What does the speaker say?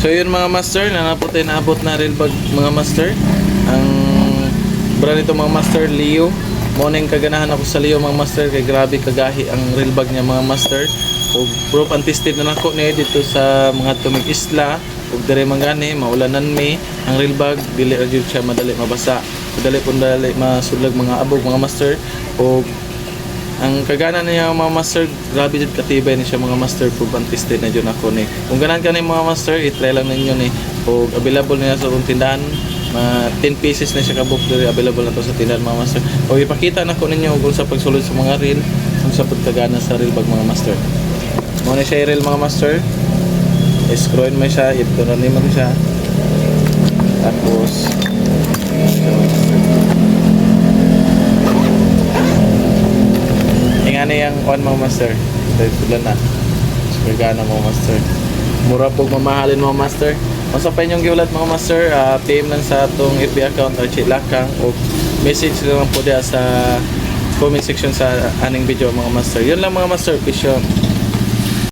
So yun mga master, nanaputin naabot na rail bag mga master. Ang brand nito mga master, Leo. Morning kaganahan ako sa Leo mga master, kay grabe kagahi ang rail bag niya mga master. Ug proof and tested na nako ni dito sa mga tumig isla ug dire mangani maulanan mi ang rail bag dili ra jud siya madali mabasa. Madali pun dali masudlag mga abog mga master. Ug ang kagana niya mga master, grabe jud katibay ni siya mga master, proof and tested na jud ako ni. Kung ganan ka ni mga master, i-try lang ninyo ni. Ug available niya sa tindahan. 10 pieces na siya kabuk diri, available na to sa tindahan mga master. O ipakita na ko ninyo kung sa pagsulod sa mga reel, kung sa pagkagana sa reel bag mga master. Mo na siya reel mga master. Screwin mo siya, ito na naman siya. Tapos ingani yang on mga master. Ito na. Pagkagana mga master. Mura po mamahalin mga master. Kung sa pa inyong giulat mga master, PM lang sa atong FB account or Chilakang o message lang po diya sa comment section sa aning video mga master. Yun lang mga master. Peace out.